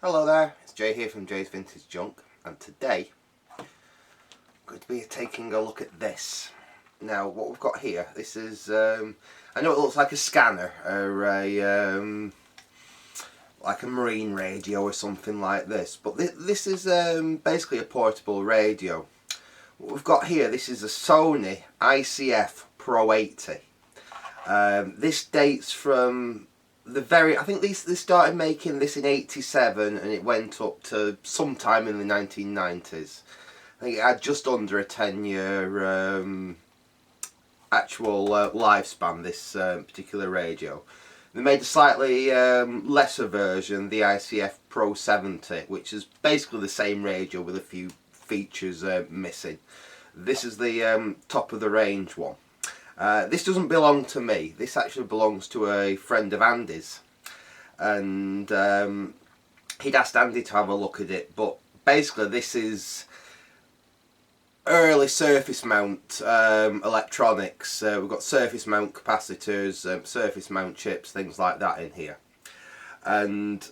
Hello there, it's Jay here from Jay's Vintage Junk, and today I'm going to be taking a look at this. Now what we've got here, this is, I know it looks like a scanner or like a marine radio or something like this, but this is basically a portable radio. What we've got here, this is a Sony ICF-PRO80. This dates from I think they started making this in '87 and it went up to sometime in the 1990s. I think it had just under a 10-year actual lifespan, this particular radio. They made a slightly lesser version, the ICF-PRO80, which is basically the same radio with a few features missing. This is the top of the range one. This doesn't belong to me. This actually belongs to a friend of Andy's, and he'd asked Andy to have a look at it. But basically this is early surface mount electronics. We've got surface mount capacitors, surface mount chips, things like that in here. And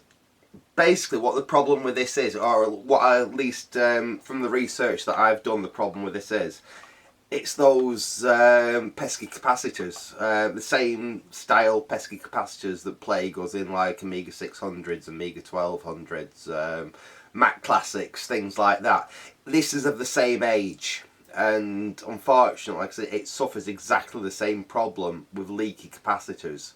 basically what the problem with this is, or what at least from the research that I've done, the problem with this is, it's those pesky capacitors, the same style pesky capacitors that plague us in like Amiga 600s, Amiga 1200s, Mac Classics, things like that. This is of the same age, and unfortunately, like I said, it suffers exactly the same problem with leaky capacitors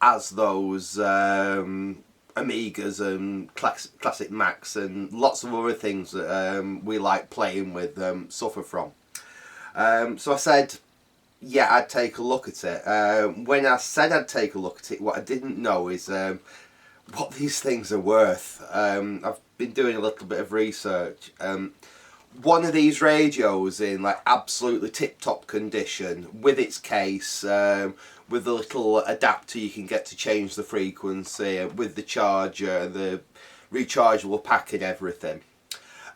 as those Amigas and classic Macs and lots of other things that we like playing with suffer from. So I said, yeah, I'd take a look at it. When I said I'd take a look at it, what I didn't know is what these things are worth. I've been doing a little bit of research. One of these radios in like absolutely tip-top condition, with its case, with the little adapter you can get to change the frequency, with the charger, the rechargeable pack and everything,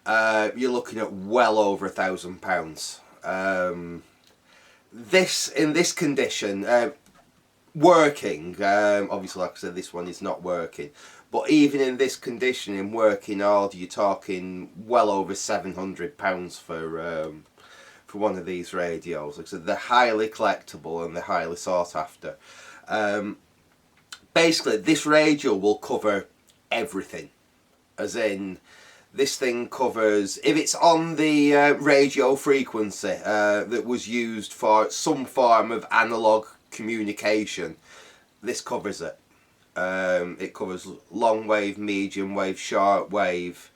you're looking at well over £1,000. This in this condition, working, obviously like I said, this one is not working, but even in this condition, in working order, you're talking well over £700 for one of these radios. Like I said, they're highly collectible and they're highly sought after. Basically this radio will cover everything, as in this thing covers, if it's on the radio frequency that was used for some form of analogue communication, this covers it. It covers long wave, medium wave, short wave.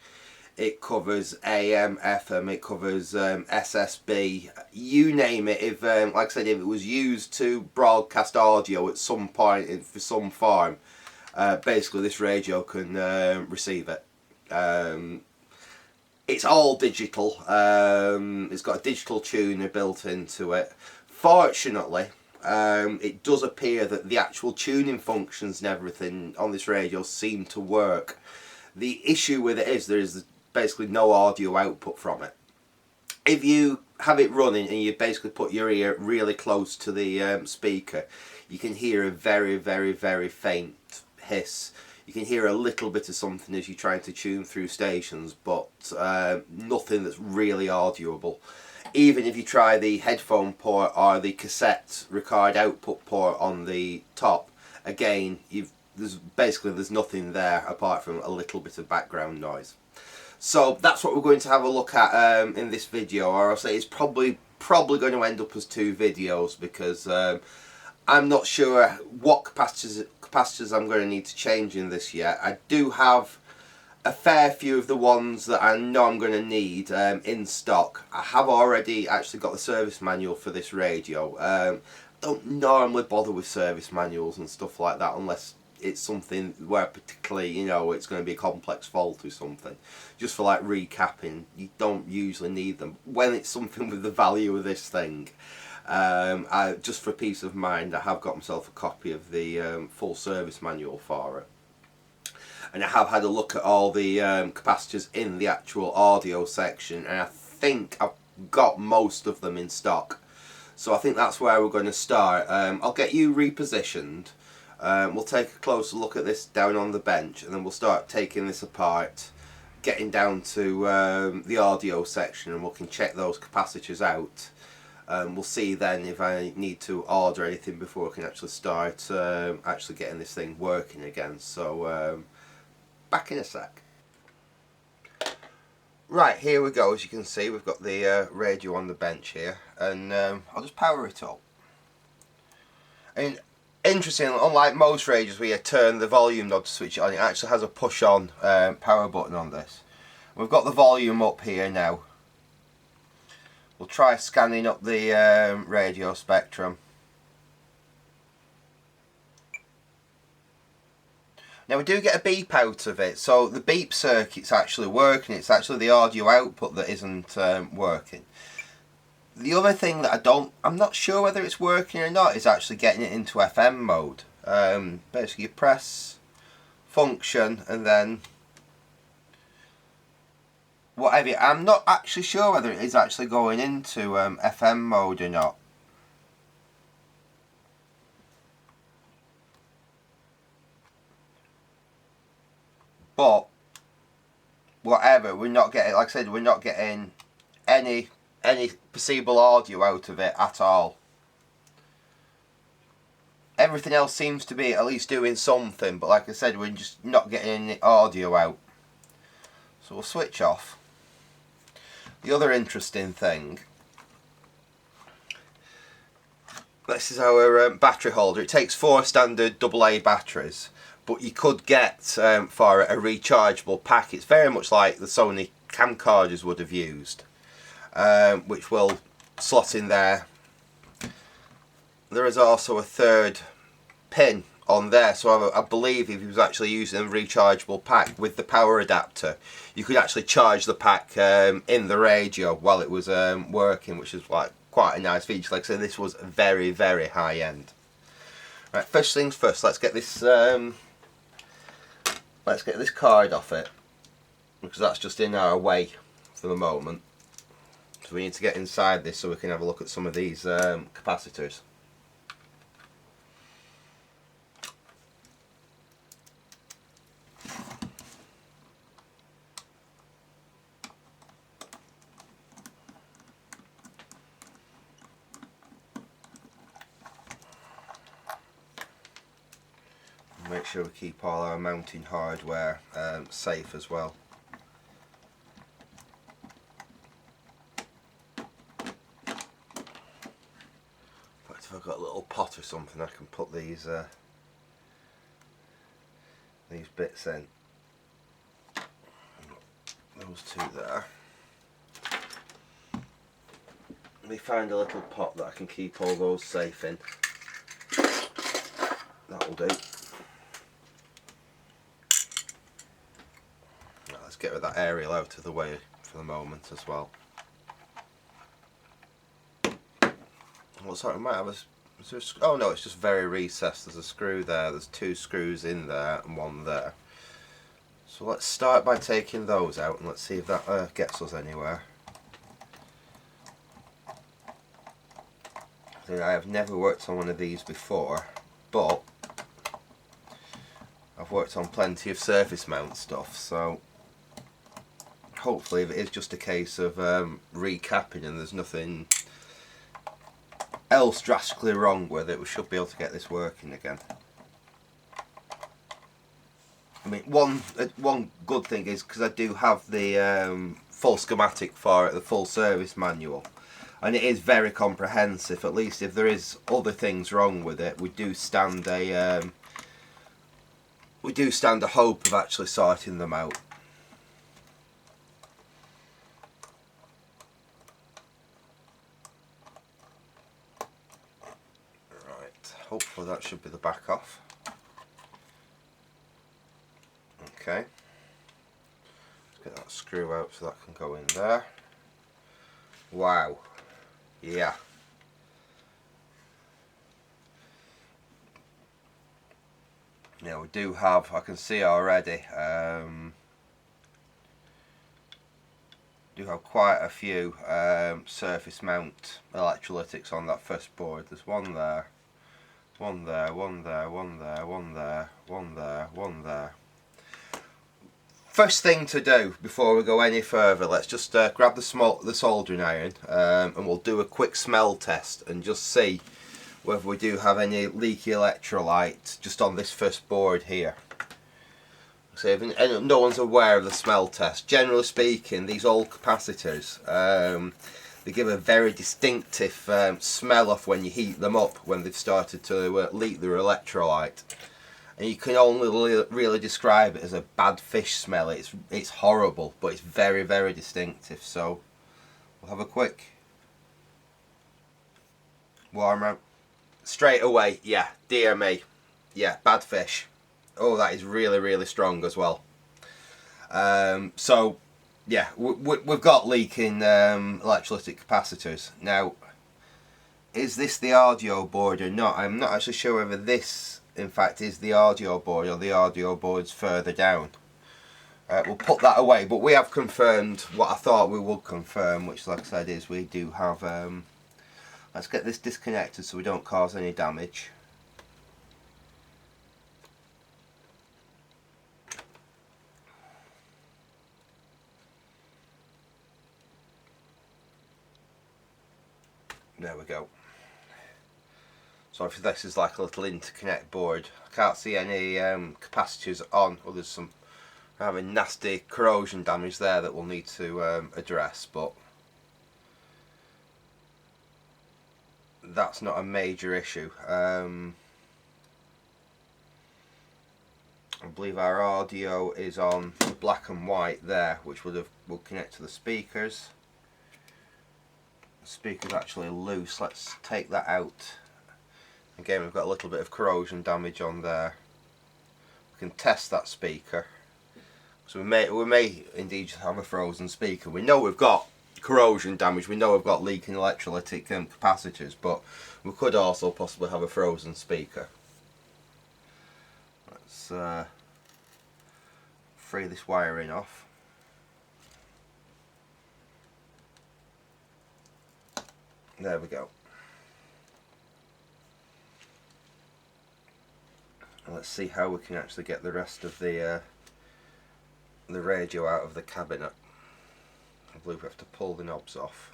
It covers AM, FM. It covers SSB. You name it. If, like I said, if it was used to broadcast audio at some point for some form, basically this radio can receive it. It's all digital. It's got a digital tuner built into it. Fortunately, it does appear that the actual tuning functions and everything on this radio seem to work. The issue with it is there is basically no audio output from it. If you have it running and you basically put your ear really close to the speaker, you can hear a very, very, very faint hiss. You can hear a little bit of something as you're trying to tune through stations, but nothing that's really audioable. Even if you try the headphone port or the cassette record output port on the top, again, there's nothing there apart from a little bit of background noise. So that's what we're going to have a look at in this video, or I'll say it's probably going to end up as two videos, because I'm not sure what capacitors I'm going to need to change in this yet. I do have a fair few of the ones that I know I'm going to need in stock. I have already actually got the service manual for this radio. Don't normally bother with service manuals and stuff like that unless it's something where particularly, you know, it's going to be a complex fault or something. Just for like recapping, you don't usually need them. When it's something with the value of this thing, just for peace of mind, I have got myself a copy of the full service manual for it. And I have had a look at all the capacitors in the actual audio section, and I think I've got most of them in stock. So I think that's where we're going to start. I'll get you repositioned. We'll take a closer look at this down on the bench, and then we'll start taking this apart, getting down to the audio section, and we can check those capacitors out. We'll see then if I need to order anything before I can actually start actually getting this thing working again. So back in a sec. Right, here we go. As you can see, we've got the radio on the bench here, and I'll just power it up. And interesting, unlike most radios where you turn the volume knob to switch it on, it actually has a push on power button on this. We've got the volume up here now. We'll try scanning up the radio spectrum. Now we do get a beep out of it, so the beep circuit's actually working. It's actually the audio output that isn't working. The other thing that I'm not sure whether it's working or not, is actually getting it into FM mode. Basically you press function and then whatever. I'm not actually sure whether it is actually going into FM mode or not. But whatever, we're not getting, like I said, we're not getting any perceivable audio out of it at all. Everything else seems to be at least doing something, but like I said, we're just not getting any audio out. So we'll switch off. The other interesting thing, this is our battery holder. It takes 4 standard AA batteries, but you could get for a rechargeable pack. It's very much like the Sony camcorders would have used, which will slot in there. There is also a third pin on there, so I believe if you was actually using a rechargeable pack with the power adapter, you could actually charge the pack in the radio while it was working, which is like quite a nice feature. Like I said, this was very, very high end. Right, first things first, let's get this card off it, because that's just in our way for the moment. So we need to get inside this so we can have a look at some of these capacitors. Make sure we keep all our mounting hardware safe as well. But if I've got a little pot or something, I can put these bits in. Those two there. Let me find a little pot that I can keep all those safe in. That'll do. Let's get rid of that aerial out of the way for the moment as well. Looks like we might have oh no, it's just very recessed. There's a screw there, there's 2 screws in there and 1 there. So let's start by taking those out and let's see if that gets us anywhere. I have never worked on one of these before, but I've worked on plenty of surface mount stuff, so hopefully if it is just a case of recapping and there's nothing else drastically wrong with it, we should be able to get this working again. I mean, one good thing is, because I do have the full schematic for it, the full service manual, and it is very comprehensive. At least if there is other things wrong with it, we do stand a hope of actually sorting them out. Right, hopefully that should be the back off. Okay, let's get that screw out so that can go in there. Wow, yeah. Now we do have, I can see already, do have quite a few surface mount electrolytics on that first board. There's one there, One there, one there, one there, one there, one there, one there. First thing to do before we go any further, let's just grab the soldering iron and we'll do a quick smell test and just see whether we do have any leaky electrolyte just on this first board here. So if no one's aware of the smell test, generally speaking, these old capacitors, they give a very distinctive smell off when you heat them up, when they've started to leak their electrolyte. And you can only really describe it as a bad fish smell. It's horrible, but it's very, very distinctive. So we'll have a quick warm out. Straight away, yeah, dear me, yeah, bad fish. Oh, that is really, really strong as well. So yeah, we've got leaking electrolytic capacitors. Now, is this the audio board or not? I'm not actually sure whether this, in fact, is the audio board or the audio board's further down. We'll put that away, but we have confirmed what I thought we would confirm, which, like I said, is we do have... let's get this disconnected so we don't cause any damage. There we go. So if this is like a little interconnect board, I can't see any capacitors on. Well, there's some rather nasty corrosion damage there that we'll need to address, but that's not a major issue. I believe our audio is on black and white there, which will connect to the speakers. The speaker's actually loose. Let's take that out. Again, we've got a little bit of corrosion damage on there. We can test that speaker. So we may indeed have a frozen speaker. We know we've got corrosion damage. We know we've got leaking electrolytic capacitors, but we could also possibly have a frozen speaker. Let's free this wiring off. There we go. Let's see how we can actually get the rest of the radio out of the cabinet. I believe we have to pull the knobs off.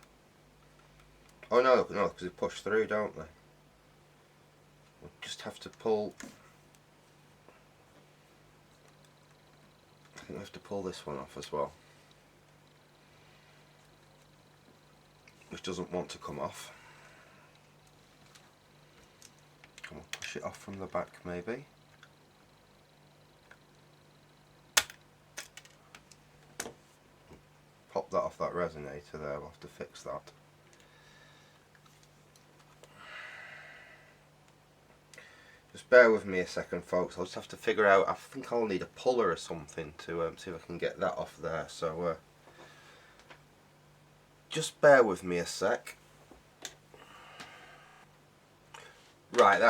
Oh no, because they push through, don't they? We just have to pull... I think we have to pull this one off as well, which doesn't want to come off. And we'll push it off from the back maybe. Pop that off that resonator there, we'll have to fix that. Just bear with me a second, folks. I'll just have to figure out, I think I'll need a puller or something to see if I can get that off there. So just bear with me a sec. Right,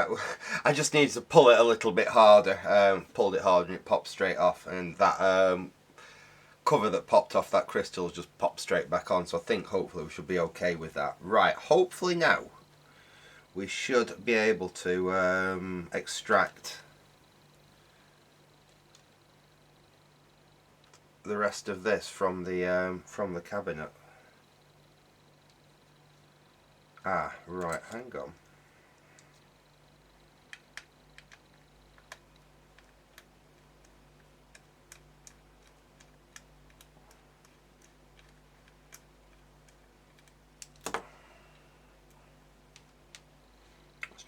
I just need to pull it a little bit harder. Pulled it hard and it popped straight off, and that cover that popped off that crystal just popped straight back on, so I think hopefully we should be okay with that. Right, hopefully now we should be able to extract the rest of this from the cabinet. Ah, right, hang on.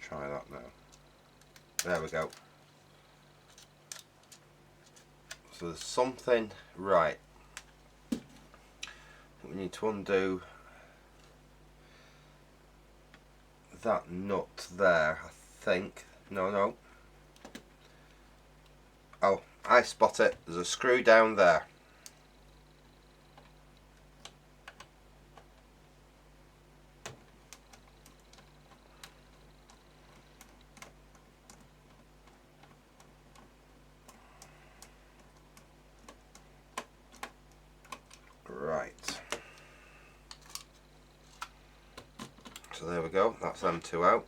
Try that now. There we go. So there's something right. We need to undo that nut there, I think. No. Oh, I spot it. There's a screw down there. Right, so there we go, that's them two out.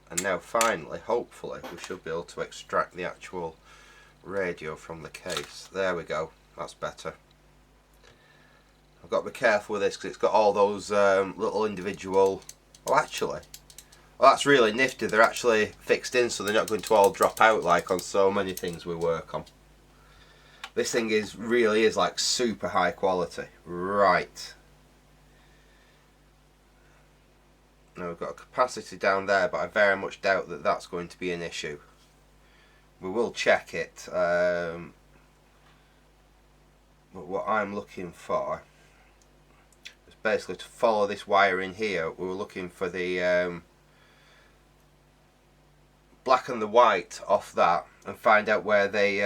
And now finally, hopefully, we should be able to extract the actual radio from the case. There we go, that's better. I've got to be careful with this because it's got all those little individual... Oh, actually, well, that's really nifty. They're actually fixed in so they're not going to all drop out like on so many things we work on. This thing really is like super high quality. Right. Now we've got a capacitor down there, but I very much doubt that that's going to be an issue. We will check it. But what I'm looking for is basically to follow this wire in here. We were looking for the black and the white off that and find out where they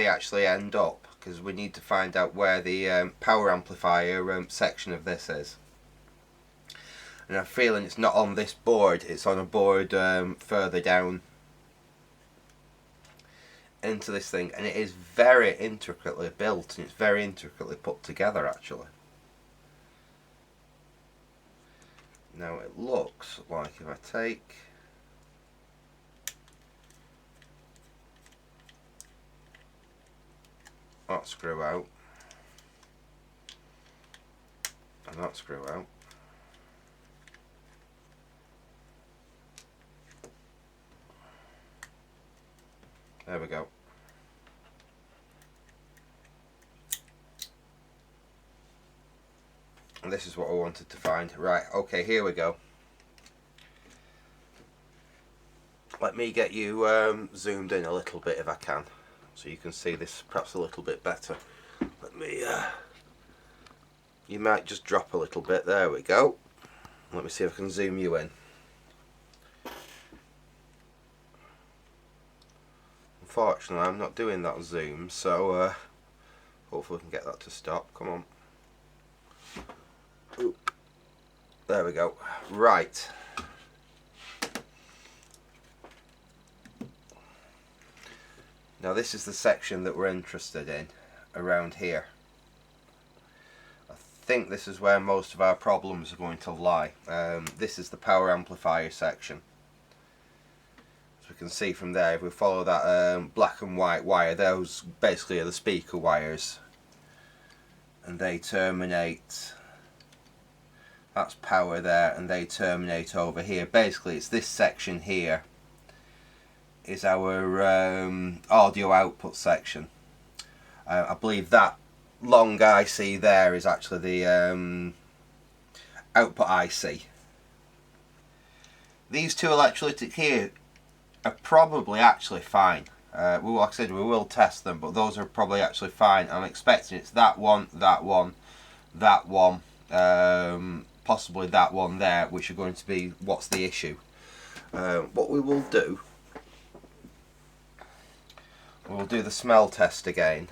actually end up, because we need to find out where the power amplifier section of this is. And I'm feeling it's not on this board, it's on a board further down into this thing, and it is very intricately built and it's very intricately put together actually. Now it looks like if I take that screw out and that screw out, there we go. And this is what I wanted to find. Right, okay, here we go. Let me get you zoomed in a little bit if I can, so you can see this perhaps a little bit better. Let me, you might just drop a little bit, there we go. Let me see if I can zoom you in. Unfortunately, I'm not doing that zoom, so hopefully we can get that to stop. Come on. Ooh. There we go. Right. Now this is the section that we're interested in, around here. I think this is where most of our problems are going to lie. This is the power amplifier section. As we can see from there, if we follow that black and white wire, those basically are the speaker wires, and they terminate, that's power there, and they terminate over here. Basically it's this section here is our audio output section. I believe that long IC there is actually the output IC. These two electrolytic here are probably actually fine. Like I said, we will test them, but those are probably actually fine. I'm expecting it's that one, that one, that one, possibly that one there, which are going to be what's the issue. What we will do, we'll do the smell test again.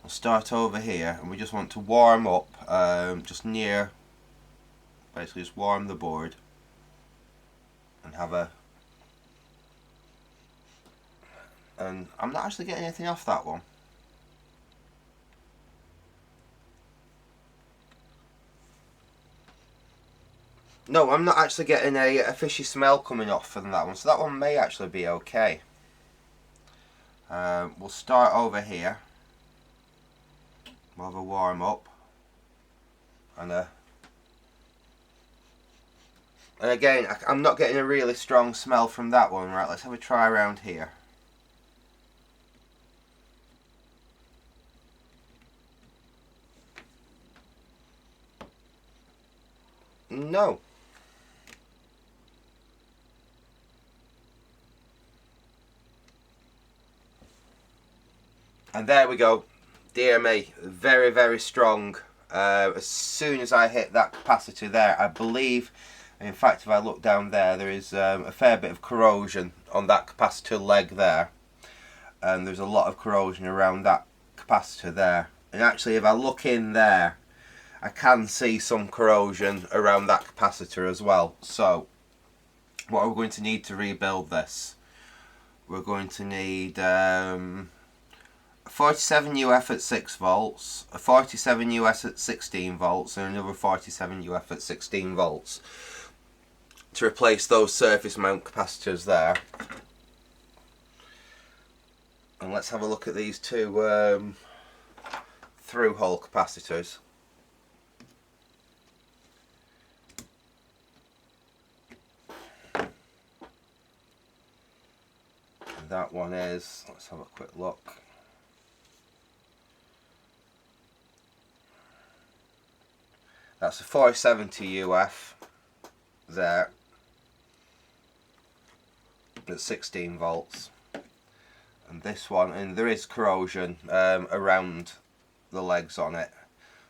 We'll start over here, and we just want to warm up, just near, basically just warm the board, and have a, and I'm not actually getting anything off that one. No, I'm not actually getting a fishy smell coming off from that one, so that one may actually be okay. We'll start over here. We'll have a warm up, and again, I'm not getting a really strong smell from that one. Right, let's have a try around here. No. And there we go. Dear me, very, very strong. As soon as I hit that capacitor there, I believe, in fact if I look down there, there is a fair bit of corrosion on that capacitor leg there. And there's a lot of corrosion around that capacitor there. And actually if I look in there, I can see some corrosion around that capacitor as well. So what we're going to need to rebuild this, we're going to need 47 UF at 6 volts, a 47 US at 16 volts, and another 47 UF at 16 volts. to replace those surface mount capacitors there. And let's have a look at these two through hole capacitors. And that one is, let's have a quick look. That's a 470 UF there at 16 volts. And this one, and there is corrosion around the legs on it.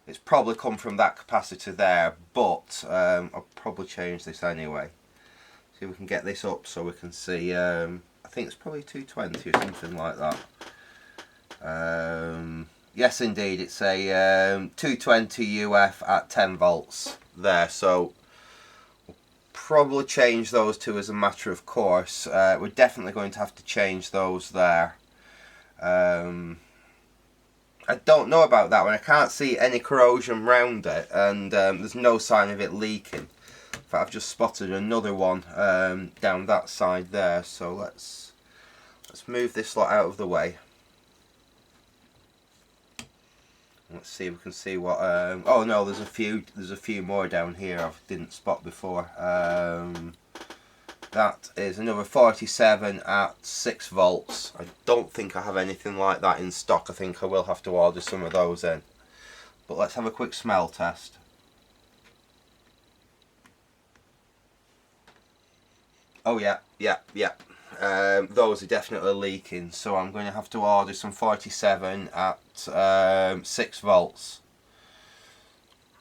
It's probably come from that capacitor there, but I'll probably change this anyway. See if we can get this up so we can see, I think it's probably 220 or something like that. Yes indeed, it's a 220 UF at 10 volts there, so we'll probably change those two as a matter of course. We're definitely going to have to change those there. I don't know about that one. I can't see any corrosion around it, and there's no sign of it leaking. In fact, I've just spotted another one down that side there, so let's move this lot out of the way. Let's see if we can see what. Oh no, there's a few more down here I didn't spot before. That is another 47 at 6 volts. I don't think I have anything like that in stock. I think I will have to order some of those in. But let's have a quick smell test. Oh yeah. Those are definitely leaking, so I'm going to have to order some 47 at 6 volts.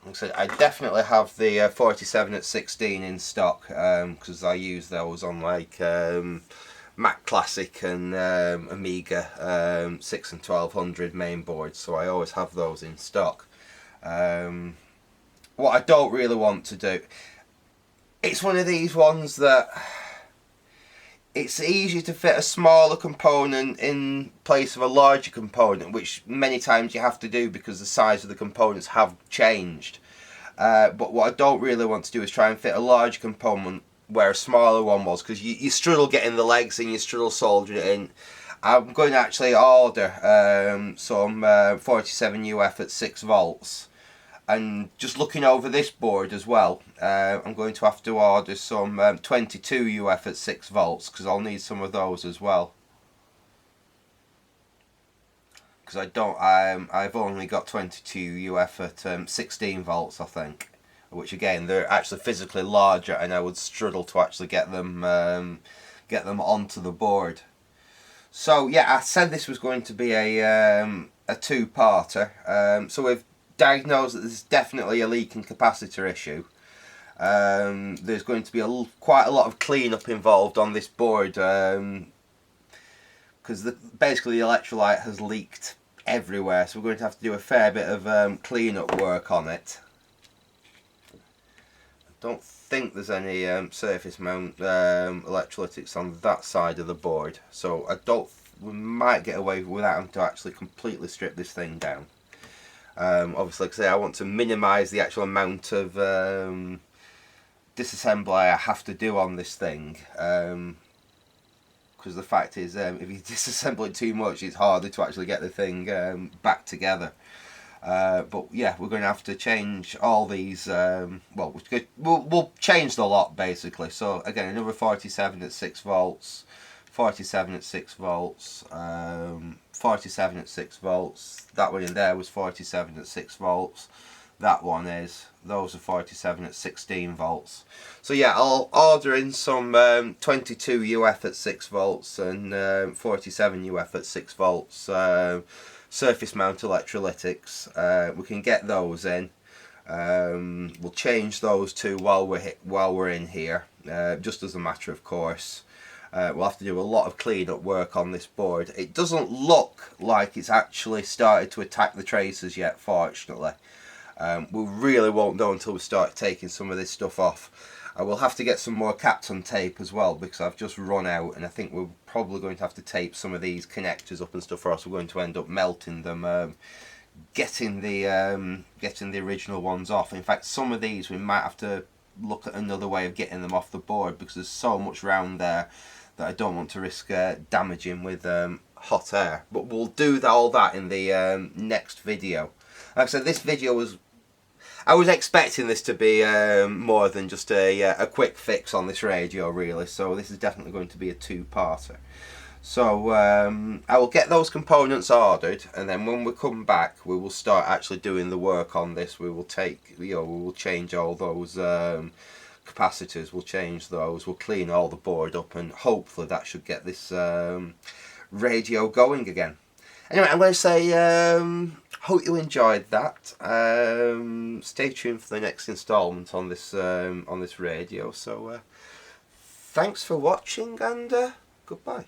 Like I said, I definitely have the 47 at 16 in stock, because I use those on like Mac Classic and Amiga 6 and 1200 main boards, so I always have those in stock. What I don't really want to do, it's one of these ones that it's easier to fit a smaller component in place of a larger component, which many times you have to do because the size of the components have changed. But what I don't really want to do is try and fit a large component where a smaller one was, because you struggle getting the legs in, you struggle soldering it in. I'm going to actually order some 47 UF at 6 volts. And just looking over this board as well, I'm going to have to order some 22 UF at 6 volts, because I'll need some of those as well. Because I've only got 22 UF at 16 volts, I think. Which again, they're actually physically larger, and I would struggle to actually get them onto the board. So yeah, I said this was going to be a two-parter. So we've diagnosed that there's definitely a leaking capacitor issue. There's going to be quite a lot of cleanup involved on this board, because basically the electrolyte has leaked everywhere, so we're going to have to do a fair bit of cleanup work on it. I don't think there's any surface mount electrolytics on that side of the board, so we might get away without having to actually completely strip this thing down. Obviously, like I say, I want to minimise the actual amount of disassembly I have to do on this thing, because the fact is, if you disassemble it too much, it's harder to actually get the thing back together. But yeah, we're going to have to change all these. Well, we'll change the lot basically. So again, another 47 at 6 volts, 47 at 6 volts, 47 at 6 volts. That one in there was 47 at 6 volts. That one is, those are 47 at 16 volts. So yeah, I'll order in some 22 UF at 6 volts and 47 UF at 6 volts surface mount electrolytics. We can get those in. We'll change those two while we're in here, just as a matter of course. We'll have to do a lot of clean-up work on this board. It doesn't look like it's actually started to attack the tracers yet, fortunately. We really won't know until we start taking some of this stuff off. I will have to get some more Kapton tape as well, because I've just run out, and I think we're probably going to have to tape some of these connectors up and stuff, or else we're going to end up melting them, getting the original ones off. In fact, some of these we might have to look at another way of getting them off the board, because there's so much round there that I don't want to risk damaging with hot air. But we'll do all that in the next video. Like I said, this video was, I was expecting this to be more than just a quick fix on this radio, really, so this is definitely going to be a two-parter. So I will get those components ordered, and then when we come back we will start actually doing the work on this. We will take, we will change all those capacitors, we'll change those, we'll clean all the board up, and hopefully that should get this radio going again. Anyway, I'm going to say hope you enjoyed that. Stay tuned for the next instalment on this radio. So thanks for watching, and goodbye.